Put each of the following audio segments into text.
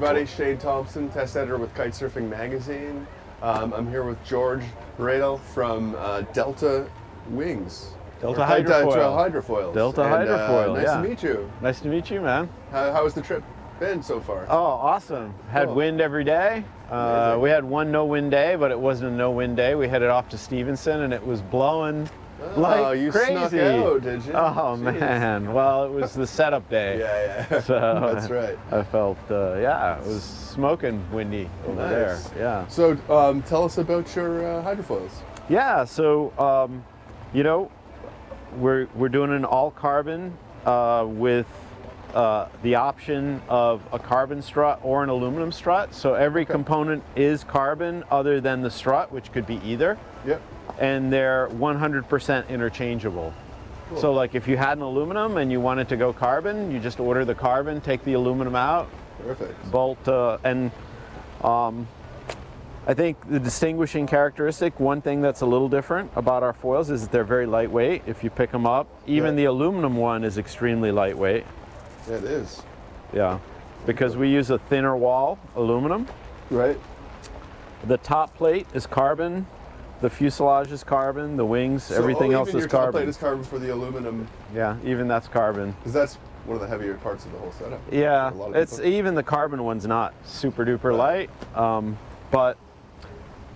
everybody. Shane Thompson, test editor with Kitesurfing Magazine. I'm here with George Hradil from Delta Wings. Delta Hydrofoil. Hydrofoils. Delta Hydrofoil, nice yeah. to meet you. Nice to meet you, man. How has the trip been so far? Oh, awesome. Had Cool. wind every day. We had one no-wind day, but it wasn't a no-wind day. We headed off to Stevenson, and it was blowing like you crazy. snuck out, did you? Oh, Jeez. Man. Well, it was the setup day. Yeah. So That's right. I felt, it was smoking windy over there. Yeah. So tell us about your hydrofoils. Yeah, so, we're doing an all carbon with the option of a carbon strut or an aluminum strut. So every component is carbon other than the strut, which could be either. Yep. And they're 100% interchangeable. Cool. So like if you had an aluminum and you wanted to go carbon, you just order the carbon, take the aluminum out, Perfect. bolt, and I think the distinguishing characteristic, one thing that's a little different about our foils is that they're very lightweight if you pick them up. Even the aluminum one is extremely lightweight. Yeah, it is. Yeah, because we use a thinner wall aluminum. Right. The top plate is carbon, the fuselage is carbon, the wings, everything else even is your top carbon. plate is carbon for the aluminum. Yeah, even that's carbon. Because that's one of the heavier parts of the whole setup. Yeah, A lot of it's people. even the carbon one's not super duper light, but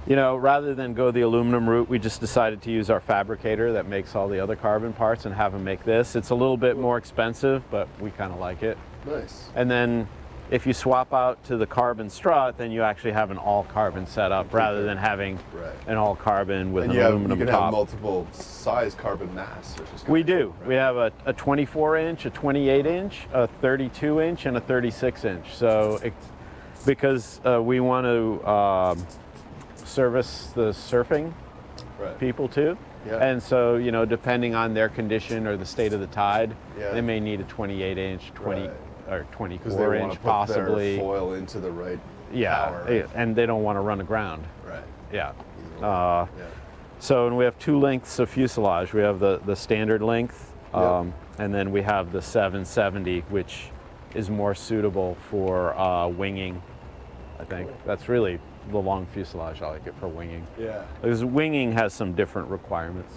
rather than go the aluminum route, we just decided to use our fabricator that makes all the other carbon parts and have them make this. It's a little bit more expensive, but we kind of like it. Nice. And then if you swap out to the carbon strut, then you actually have an all carbon setup rather than having an all carbon with And an aluminum you can top. have multiple size carbon mass, which is We kinda do. cool, right? We have a 24 inch, a 28 inch, a 32 inch, and a 36 inch. So because we want to service the surfing people too. Yeah. And so, depending on their condition or the state of the tide, they may need a 28 inch, 20 or 'Cause they 24 wanna inch put possibly. their foil into the right power. And they don't want to run aground. Right. Yeah. Yeah. So, and we have two lengths of fuselage. We have the standard length, and then we have the 770, which is more suitable for winging, I think. That's really the long fuselage. I like it for winging. Yeah. Because winging has some different requirements.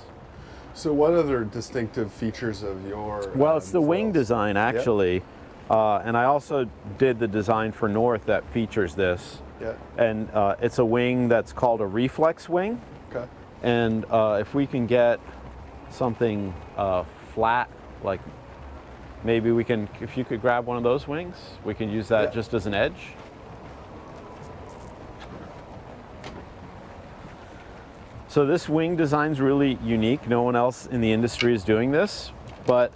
So what other distinctive features of your Well, it's the wing foils? design, actually. And I also did the design for North that features this. Yeah. And it's a wing that's called a reflex wing. Okay. And if we can get something flat, like maybe we can, if you could grab one of those wings, we can use that just as an edge. So this wing design's really unique. No one else in the industry is doing this, but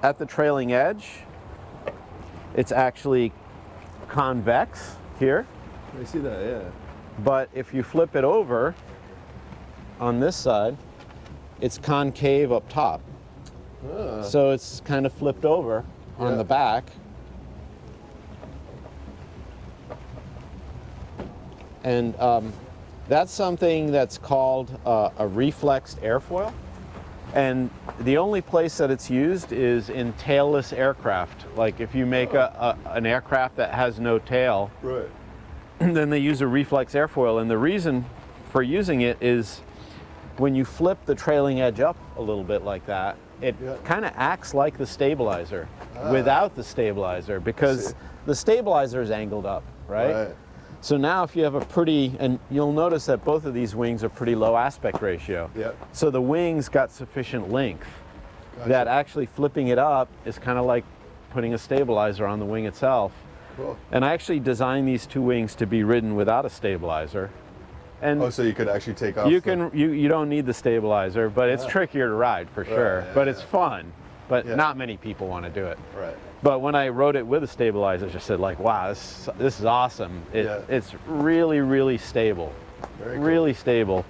at the trailing edge, it's actually convex here. I see that, yeah. But if you flip it over on this side, it's concave up top. So it's kind of flipped over on the back. And that's something that's called a reflex airfoil. And the only place that it's used is in tailless aircraft. Like if you make an aircraft that has no tail, then they use a reflex airfoil. And the reason for using it is when you flip the trailing edge up a little bit like that, it kind of acts like the stabilizer without the stabilizer, because the stabilizer is angled up, right? So now if you have a pretty, and you'll notice that both of these wings are pretty low aspect ratio. So the wings got sufficient length that actually flipping it up is kind of like putting a stabilizer on the wing itself. Cool. And I actually designed these two wings to be ridden without a stabilizer. And so you could actually take off. you don't need the stabilizer, but it's trickier to ride for sure. But it's fun. But not many people want to do it. But when I rode it with a stabilizer, I just said like, wow, this is awesome. It's really, really stable. Really stable.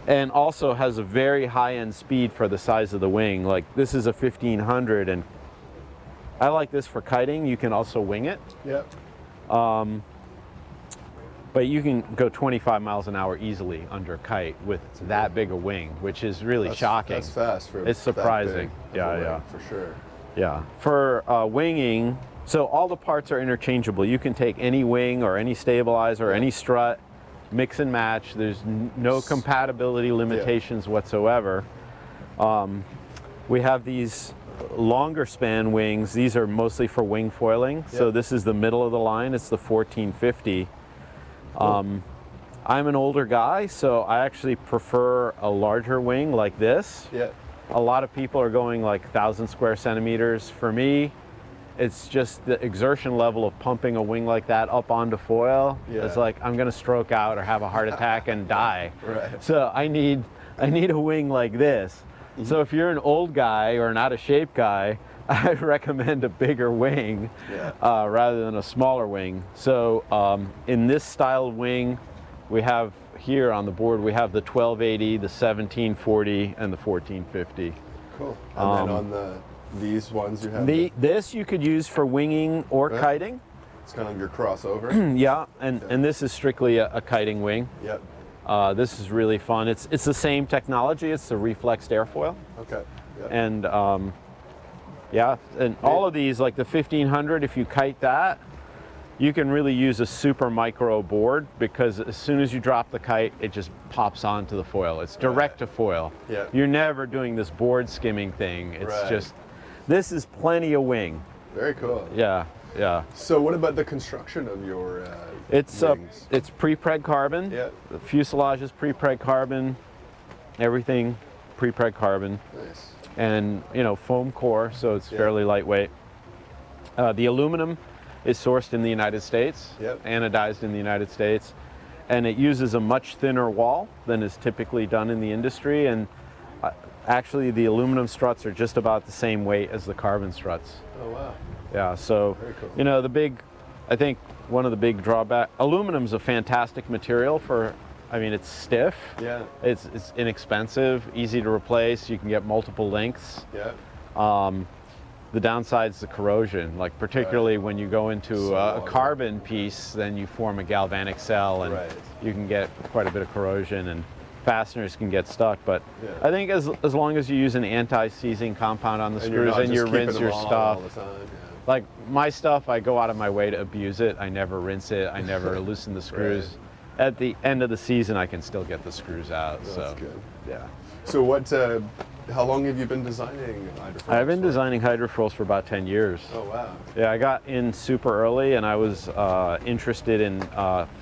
And also has a very high-end speed for the size of the wing. Like this is a 1500, and I like this for kiting. You can also wing it. But you can go 25 miles an hour easily under kite with that big a wing, which is really shocking. That's fast for It's surprising. that big of a wing, for sure. Yeah. For winging, So all the parts are interchangeable. You can take any wing or any stabilizer or any strut, mix and match. There's no compatibility limitations whatsoever. We have these longer span wings. These are mostly for wing foiling. So this is the middle of the line. It's the 1450. Cool. I'm an older guy, so I actually prefer a larger wing like this. Yeah. A lot of people are going like 1,000 square centimeters. For me, it's just the exertion level of pumping a wing like that up onto foil. It's like I'm gonna stroke out or have a heart attack and die. Right. So I need a wing like this. So if you're an old guy or an out of shape guy, I recommend a bigger wing rather than a smaller wing. So in this style of wing, we have here on the board, we have the 1280, the 1740, and the 1450. Cool. And then on these ones you have this you could use for winging or kiting. It's kind of your crossover. Yeah, and this is strictly a kiting wing. Yep. This is really fun. It's the same technology. It's the Reflex Airfoil. Okay. Yep. And all of these, like the 1500, if you kite that, you can really use a super micro board because as soon as you drop the kite, it just pops onto the foil. It's direct to foil. Yeah. You're never doing this board skimming thing. It's just, this is plenty of wing. Very cool. Yeah, yeah. So what about the construction of your It's wings? it's pre-preg carbon. Yeah. The fuselage is pre-preg carbon. Everything pre-preg carbon. Nice. And foam core, so it's fairly lightweight. The aluminum is sourced in the United States, anodized in the United States, and it uses a much thinner wall than is typically done in the industry. And actually, the aluminum struts are just about the same weight as the carbon struts. Oh wow! Yeah, so very cool. I think one of the big drawbacks. Aluminum's a fantastic material for. I mean, it's stiff. Yeah. It's inexpensive, easy to replace. You can get multiple lengths. Yeah. The downside's the corrosion, like particularly when you go into a carbon piece, then you form a galvanic cell and you can get quite a bit of corrosion and fasteners can get stuck. But I think as long as you use an anti-seizing compound on the screws and you rinse your stuff, all the time, like my stuff, I go out of my way to abuse it. I never rinse it. I never loosen the screws. At the end of the season, I can still get the screws out. That's so good. Yeah. So how long have you been designing hydrofoils? I've been designing hydrofoils for about 10 years. Oh, wow. Yeah, I got in super early and I was interested in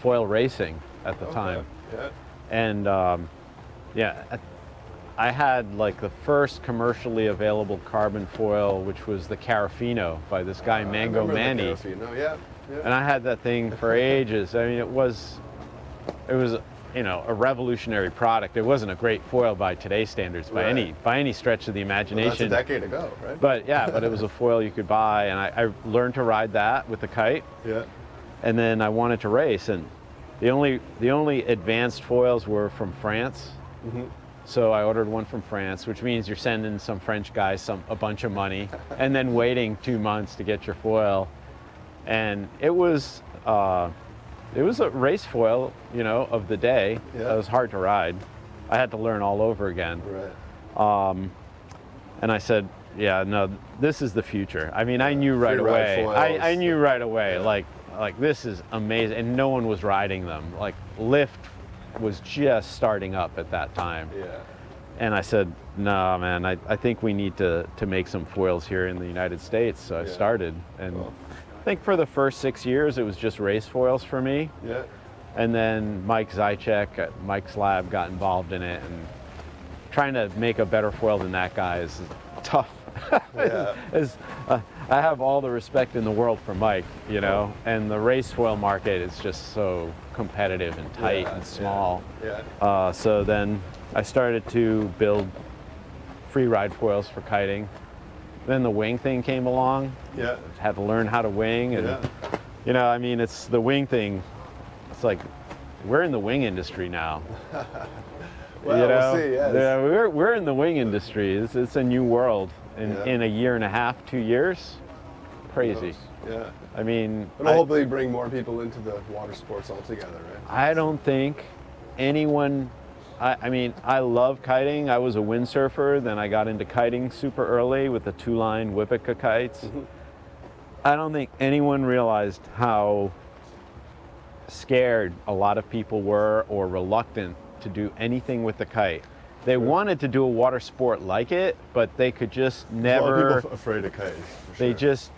foil racing at the time. Yeah. And I had like the first commercially available carbon foil, which was the Carafino by this guy, Mango Manny. Carafino, yeah. And I had that thing for ages. I mean, it was a revolutionary product. It wasn't a great foil by today's standards, by any stretch of the imagination. Well, that's a decade ago, right? But it was a foil you could buy, and I learned to ride that with the kite. Yeah. And then I wanted to race, and the only advanced foils were from France. Mm-hmm. So I ordered one from France, which means you're sending some French guy a bunch of money, and then waiting 2 months to get your foil. And it was a race foil, of the day. Yeah. It was hard to ride. I had to learn all over again. Right. And I said, yeah, no, this is the future. I mean, I knew right away. I knew right away, like this is amazing. And no one was riding them. Like Lift was just starting up at that time. Yeah. And I said, no, man, I think we need to make some foils here in the United States. So I started. And I think for the first 6 years, it was just race foils for me. Yeah. And then Mike Zychek at Mike's Lab got involved in it, and trying to make a better foil than that guy is tough. Yeah. I have all the respect in the world for Mike, and the race foil market is just so competitive and tight and small. Yeah. So then I started to build free ride foils for kiting. Then the wing thing came along. Yeah. Had to learn how to wing, and I mean, it's the wing thing. It's like we're in the wing industry now. Well, we'll see. Yes. Yeah, we're in the wing industry. It's a new world in a year and a half, 2 years. Crazy. Yeah. I mean, it'll hopefully bring more people into the water sports altogether, right? I don't think anyone. I mean, I love kiting. I was a windsurfer, then I got into kiting super early with the 2-line Whippica kites. Mm-hmm. I don't think anyone realized how scared a lot of people were or reluctant to do anything with the kite. They wanted to do a water sport like it, but they could just never. A lot of people afraid of kites. For They sure. just,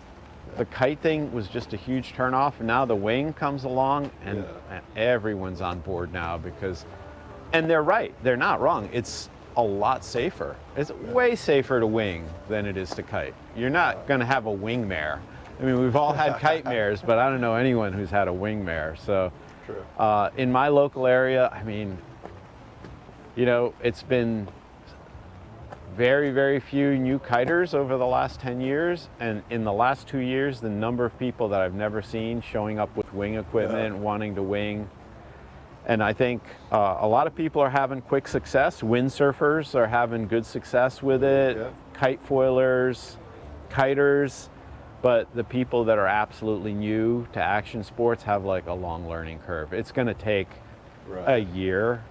the kite thing was just a huge turnoff, and now the wing comes along, and everyone's on board now because, and they're right, they're not wrong. It's a lot safer. It's way safer to wing than it is to kite. You're not going to have a wing mare. I mean, we've all had kite mares, but I don't know anyone who's had a wing mare. So, True. in my local area, I mean, you know, it's been very, very few new kiters over the last 10 years. And in the last 2 years, the number of people that I've never seen showing up with wing equipment, wanting to wing. And I think a lot of people are having quick success. Windsurfers are having good success with it. Yeah. Kite foilers, kiters. But the people that are absolutely new to action sports have like a long learning curve. It's going to take a year,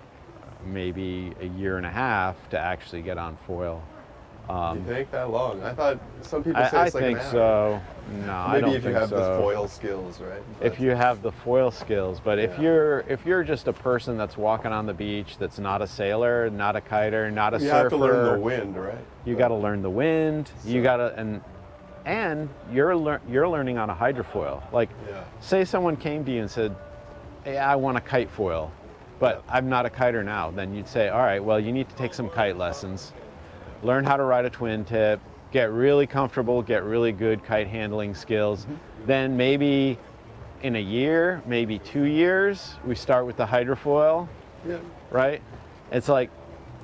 maybe a year and a half to actually get on foil. You think that long? I thought some people say I it's like think an hour. so. No, I Maybe don't if you think have so. the foil skills, right? If you have the foil skills, but if you're just a person that's walking on the beach, that's not a sailor, not a kiter, not a surfer, you have to learn the wind, right? You got to learn the wind. You got to and you're learning on a hydrofoil. Like, say someone came to you and said, "Hey, I want a kite foil, but I'm not a kiter now." Then you'd say, "All right, well, you need to take some kite lessons, learn how to ride a twin tip, get really comfortable, get really good kite handling skills. Then maybe in a year, maybe 2 years, we start with the hydrofoil." Yeah. Right? It's like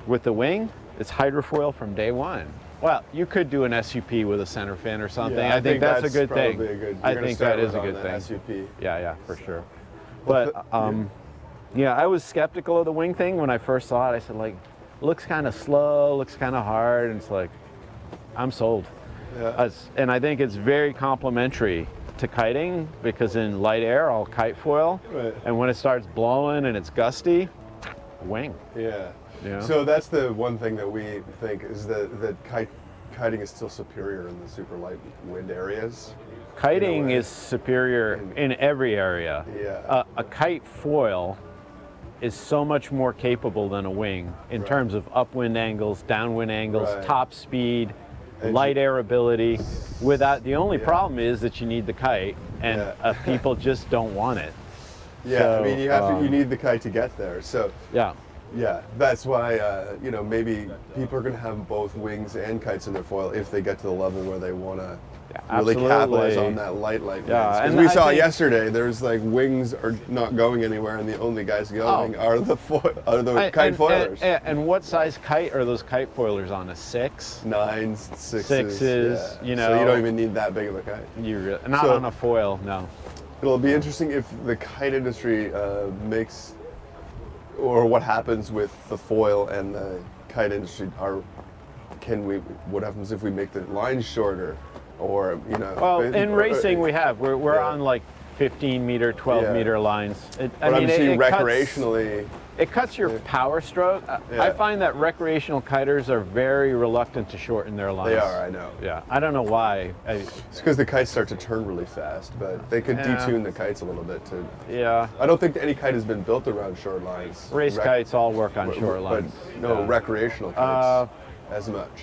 with the wing, it's hydrofoil from day one. Well, you could do an SUP with a center fin or something. Yeah, I think that's a good thing. I You're think gonna that is a start good on thing. the SUP. Yeah, for sure. Well, But yeah, I was skeptical of the wing thing when I first saw it. I said, like, looks kind of slow, looks kind of hard, and it's like, I'm sold. Yeah. And I think it's very complementary to kiting because in light air, I'll kite foil, and when it starts blowing and it's gusty, wing. Yeah. Yeah. So that's the one thing that we think is that kiting is still superior in the super light wind areas. Kiting is superior in every area. Yeah. A kite foil is so much more capable than a wing in terms of upwind angles, downwind angles, top speed, And light air ability. Without the only problem is that you need the kite, and people just don't want it. Yeah, So, I mean, you need the kite to get there. So yeah, that's why maybe people are going to have both wings and kites in their foil if they get to the level where they want to really capitalize on that light winds. Because we saw yesterday, there's like wings are not going anywhere, and the only guys going are the kite foilers. And what size kite are those kite foilers on? A 6? 9s, 6s. Sixes, Yeah. So you don't even need that big of a kite. Not on a foil, no. It'll be interesting if the kite industry makes, or what happens with the foil and the kite industry. What happens if we make the lines shorter, or Well, in racing we're on like 15 meter, 12 meter lines. Recreationally, it cuts your power stroke. I find that recreational kiters are very reluctant to shorten their lines. They are, I know. Yeah, I don't know why. It's because the kites start to turn really fast, but they could detune the kites a little bit too. Yeah. I don't think any kite has been built around short lines. Race kites all work on short lines. But no, recreational kites as much.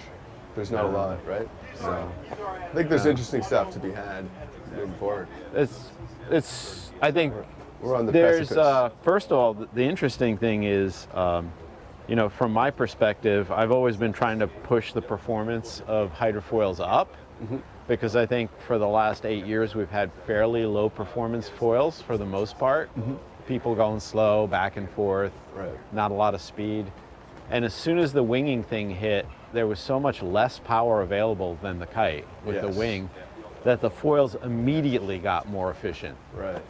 There's not a lot, right? So I think there's interesting stuff to be had moving forward. I think we're on the there's precipice. First of all, the interesting thing is, from my perspective, I've always been trying to push the performance of hydrofoils up, because I think for the last 8 years we've had fairly low performance foils for the most part. People going slow, back and forth, not a lot of speed. And as soon as the winging thing hit, there was so much less power available than the kite with the wing, that the foils immediately got more efficient. Right.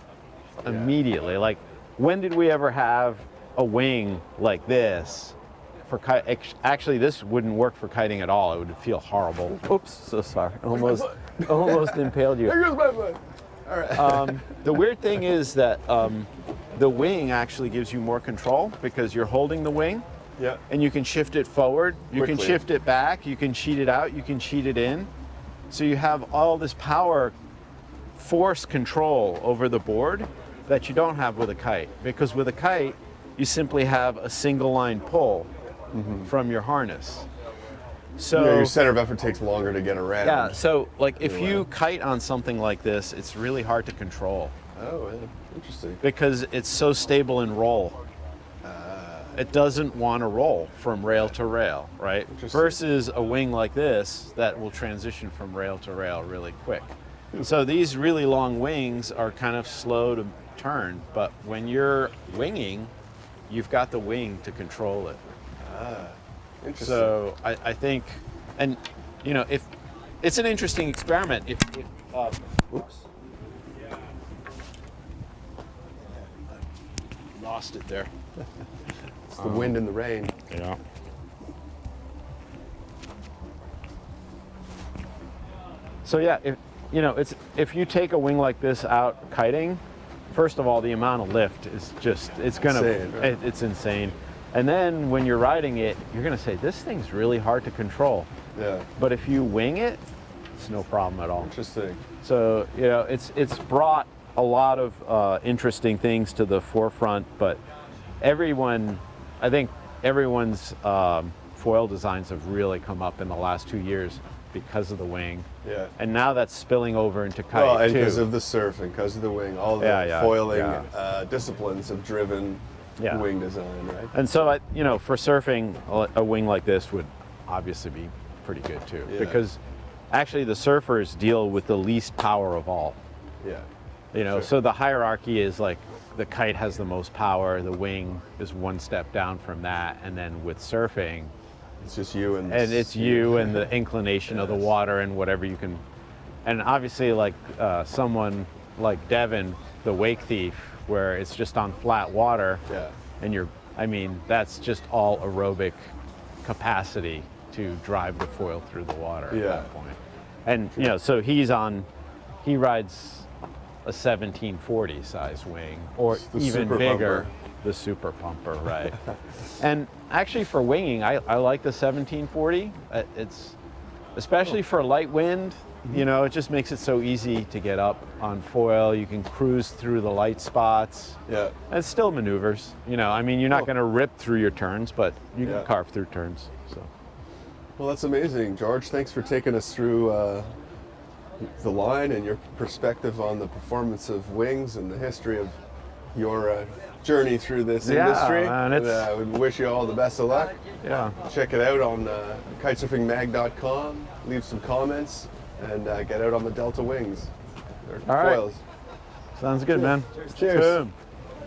Immediately. Like, when did we ever have a wing like this for kite? Actually, this wouldn't work for kiting at all. It would feel horrible. Oops, so sorry. Almost impaled you. There goes my foot. All right. The weird thing is that the wing actually gives you more control because you're holding the wing. Yeah. And you can shift it forward, you Quickly. can shift it back, you can sheet it out, you can sheet it in. So you have all this power force control over the board that you don't have with a kite. Because with a kite, you simply have a single line pull from your harness. So yeah, your center of effort takes longer to get around. Yeah, so like if you kite on something like this, it's really hard to control. Oh, yeah. Interesting. Because it's so stable in roll. It doesn't want to roll from rail to rail, right? Versus a wing like this that will transition from rail to rail really quick. So these really long wings are kind of slow to turn, but when you're winging, you've got the wing to control it. Interesting. So I think, and you know, if it's an interesting experiment, if oops, lost it there. It's the wind and the rain. Yeah. So yeah, if you take a wing like this out kiting, first of all, the amount of lift is just Insane, right? it's insane. And then when you're riding it, you're gonna say, this thing's really hard to control. Yeah. But if you wing it, it's no problem at all. Interesting. So it's brought a lot of interesting things to the forefront, but I think everyone's foil designs have really come up in the last 2 years because of the wing. Yeah. And now that's spilling over into kite Well, and too. because of the surfing, because of the wing, all the foiling disciplines have driven wing design, right? And so, for surfing, a wing like this would obviously be pretty good too, because actually the surfers deal with the least power of all. Yeah. So the hierarchy is like the kite has the most power, the wing is one step down from that, and then with surfing, it's just you and it's you and the inclination of the water and whatever you can. And obviously, like someone like Devin, the wake thief, where it's just on flat water, and that's just all aerobic capacity to drive the foil through the water at that point. And so he rides a 1740 size wing, or even bigger, the super pumper, right? And actually for winging, I like the 1740. It's especially for light wind, it just makes it so easy to get up on foil. You can cruise through the light spots. Yeah. And it still maneuvers. You're not going to rip through your turns, but you can carve through turns. So. Well, that's amazing, George. Thanks for taking us through the line and your perspective on the performance of wings and the history of your journey through this industry. Man, we wish you all the best of luck. Yeah. Check it out on kitesurfingmag.com. Leave some comments and get out on the Delta wings. They're foils. Sounds good, man. Cheers. Boom.